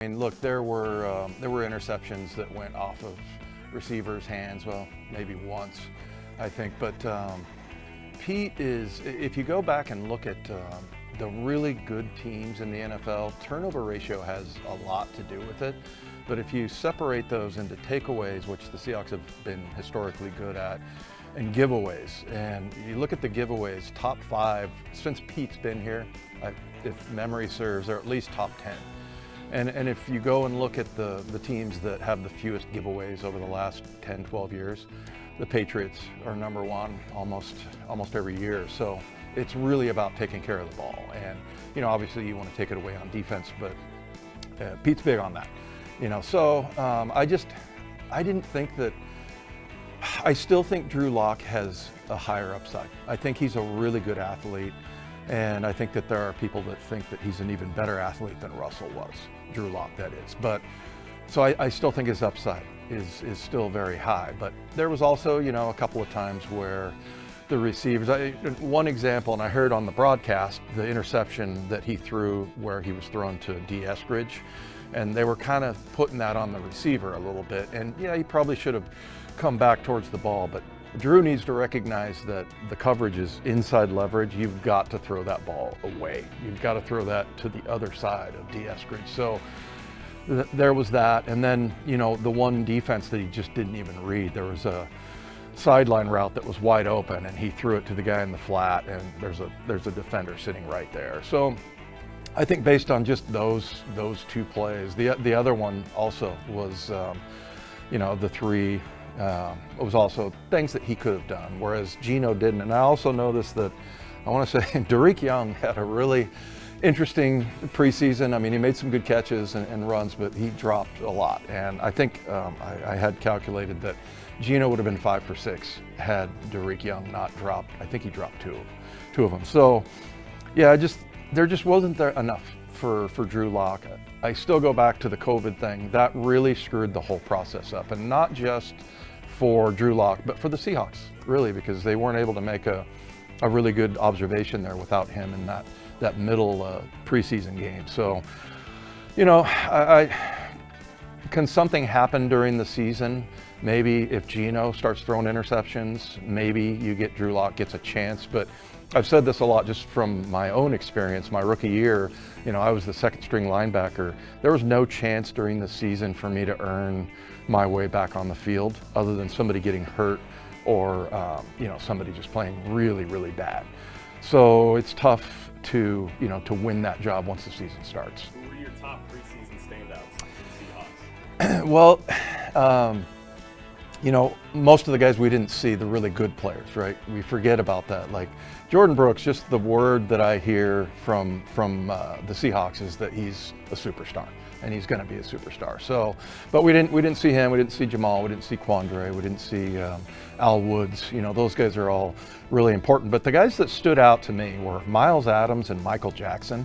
I mean, look, there were interceptions that went off of receivers' hands. Well, maybe once, I think. But Pete is, if you go back and look at the really good teams in the NFL, turnover ratio has a lot to do with it. But if you separate those into takeaways, which the Seahawks have been historically good at, and giveaways, and you look at the giveaways, top 5 since Pete's been here, if memory serves, they're at least top 10. And if you go and look at the teams that have the fewest giveaways over the last 10, 12 years, the Patriots are number 1 almost every year. So it's really about taking care of the ball. And, you know, obviously you want to take it away on defense, but Pete's big on that. You know, so I didn't think that, I still think Drew Lock has a higher upside. I think he's a really good athlete. And I think that there are people that think that he's an even better athlete than Russell was, Drew Lock, that is. But so I still think his upside is still very high. But there was also, you know, a couple of times where the receivers, one example, and I heard on the broadcast, the interception that he threw where he was thrown to D. Eskridge, and they were kind of putting that on the receiver a little bit. And yeah, he probably should have come back towards the ball, but Drew needs to recognize that the coverage is inside leverage. You've got to throw that ball away. You've got to throw that to the other side of D. Eskridge. So there was that. And then, you know, the one defense that he just didn't even read, there was a sideline route that was wide open and he threw it to the guy in the flat, and there's a defender sitting right there. So I think based on just those 2 plays, the other one also was, you know, the 3, it was also things that he could have done, whereas Geno didn't. And I also noticed that, I want to say, Derek Young had a really interesting preseason. I mean, he made some good catches and runs, but he dropped a lot. And I think I had calculated that Geno would have been 5 for 6 had Derek Young not dropped. I think he dropped two of them. So, yeah, there just wasn't there enough for Drew Lock. I still go back to the COVID thing. That really screwed the whole process up, and not just for Drew Lock, but for the Seahawks, really, because they weren't able to make a really good observation there without him in that middle preseason game. So, you know, can something happen during the season? Maybe if Geno starts throwing interceptions, maybe you get Drew Lock gets a chance. But I've said this a lot just from my own experience. My rookie year, you know, I was the 2nd string linebacker. There was no chance during the season for me to earn my way back on the field other than somebody getting hurt or, you know, somebody just playing really, really bad. So it's tough to, you know, to win that job once the season starts. Who were your top preseason standouts for the Seahawks? Well, you know, most of the guys we didn't see, the really good players, right? We forget about that. Like Jordan Brooks, just the word that I hear from the Seahawks is that he's a superstar, and he's going to be a superstar. So, but we didn't see him. We didn't see Jamal. We didn't see Quandre. We didn't see Al Woods. You know, those guys are all really important. But the guys that stood out to me were Miles Adams and Michael Jackson.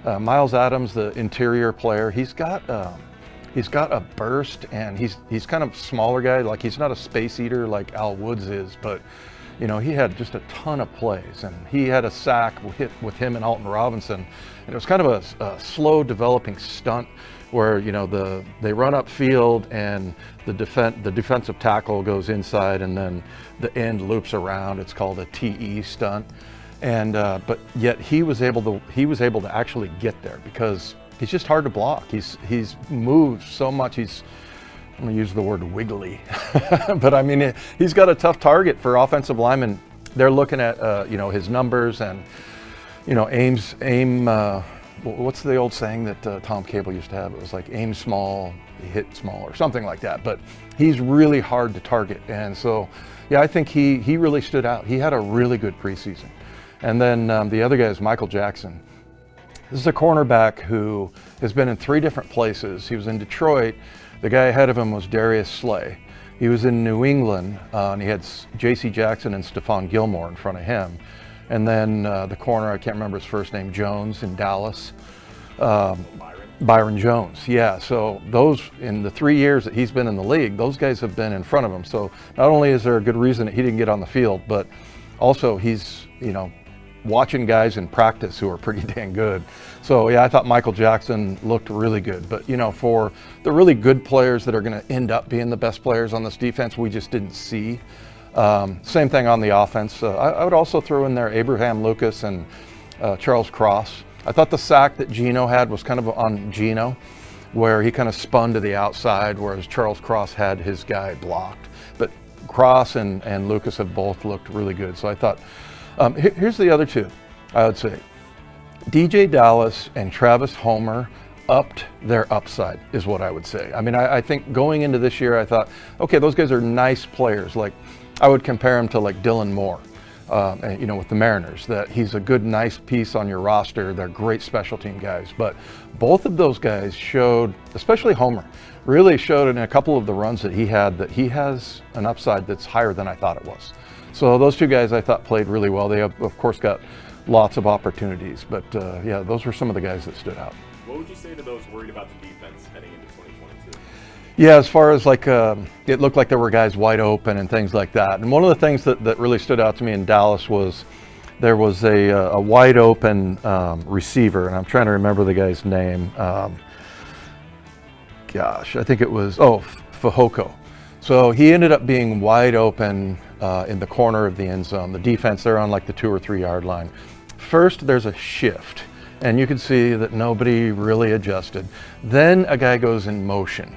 Miles Adams, the interior player, he's got a burst, and he's kind of smaller guy. Like, he's not a space eater like Al Woods is, but you know, he had just a ton of plays, and he had a sack hit with him and Alton Robinson, and it was kind of a slow developing stunt where, you know, they run upfield and the defensive tackle goes inside, and then the end loops around. It's called a TE stunt, and but yet he was able to actually get there because he's just hard to block. He's moved so much. I'm going to use the word wiggly, but I mean, he's got a tough target for offensive linemen. They're looking at, you know, his numbers and, you know, aim, what's the old saying that Tom Cable used to have? It was like aim small, hit small, or something like that. But he's really hard to target. And so, yeah, I think he really stood out. He had a really good preseason. And then the other guy is Michael Jackson. This is a cornerback who has been in 3 different places. He was in Detroit. The guy ahead of him was Darius Slay. He was in New England, and he had J.C. Jackson and Stephon Gilmore in front of him. And then the corner, I can't remember his first name, Jones in Dallas. Byron Jones, yeah. So those, in the 3 years that he's been in the league, those guys have been in front of him. So not only is there a good reason that he didn't get on the field, but also he's, you know, watching guys in practice who are pretty dang good. So yeah, I thought Michael Jackson looked really good. But for the really good players that are going to end up being the best players on this defense, we just didn't see. Same thing on the offense. I would also throw in there Abraham Lucas and Charles Cross. I thought the sack that Geno had was kind of on Geno, where he kind of spun to the outside, whereas Charles Cross had his guy blocked. But Cross and Lucas have both looked really good. So I thought, here's the other two, I would say. DJ Dallas and Travis Homer upped their upside, is what I would say. I mean, I think going into this year, I thought, okay, those guys are nice players. Like, I would compare them to like Dylan Moore, with the Mariners, that he's a good, nice piece on your roster. They're great special team guys. But both of those guys showed, especially Homer, really showed in a couple of the runs that he had that he has an upside that's higher than I thought it was. So those two guys I thought played really well. They have, of course, got lots of opportunities. But yeah, those were some of the guys that stood out. What would you say to those worried about the defense heading into 2022? Yeah, as far as like, it looked like there were guys wide open and things like that. And one of the things that really stood out to me in Dallas was there was a wide open receiver, and I'm trying to remember the guy's name. I think it was, Fehoko. So he ended up being wide open in the corner of the end zone. The defense, they're on like the 2 or 3 yard line. First, there's a shift, and you can see that nobody really adjusted. Then a guy goes in motion.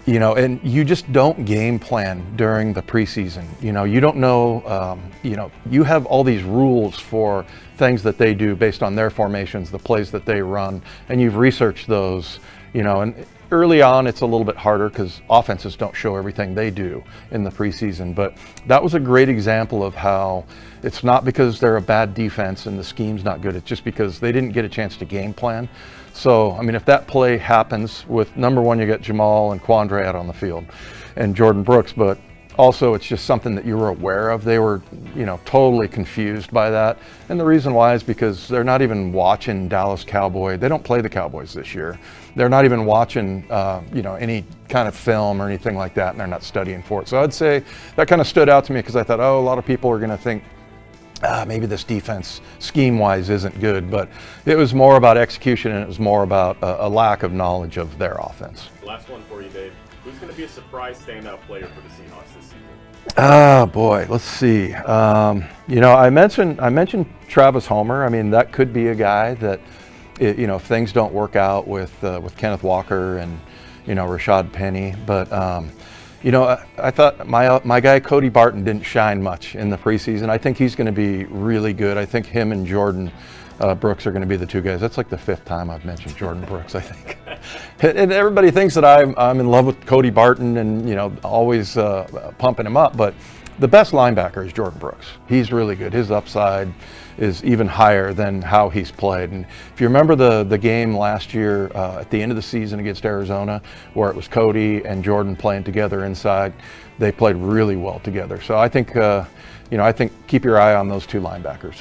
And you just don't game plan during the preseason. You don't know, you have all these rules for things that they do based on their formations, the plays that they run, and you've researched those, and early on it's a little bit harder because offenses don't show everything they do in the preseason. But that was a great example of how it's not because they're a bad defense and the scheme's not good, it's just because they didn't get a chance to game plan. So, I mean, if that play happens with, number one, you got Jamal and Quandre out on the field and Jordan Brooks, but also it's just something that you were aware of. They were, totally confused by that. And the reason why is because they're not even watching Dallas Cowboy. They don't play the Cowboys this year. They're not even watching, any kind of film or anything like that, and they're not studying for it. So I'd say that kind of stood out to me because I thought, a lot of people are going to think, maybe this defense scheme-wise isn't good, but it was more about execution and it was more about a lack of knowledge of their offense. Last one for you, Dave. Who's going to be a surprise standout player for the Seahawks this season? Boy, let's see. I mentioned Travis Homer. I mean, that could be a guy that, if things don't work out with Kenneth Walker and, Rashad Penny, but I thought my guy Cody Barton didn't shine much in the preseason. I think he's going to be really good. I think him and Jordan Brooks are going to be the two guys. That's like the 5th time I've mentioned Jordan Brooks, I think. And everybody thinks that I'm in love with Cody Barton and always pumping him up. But the best linebacker is Jordan Brooks. He's really good. His upside is even higher than how he's played. And if you remember the game last year at the end of the season against Arizona, where it was Cody and Jordan playing together inside, they played really well together. So I think, I think keep your eye on those two linebackers.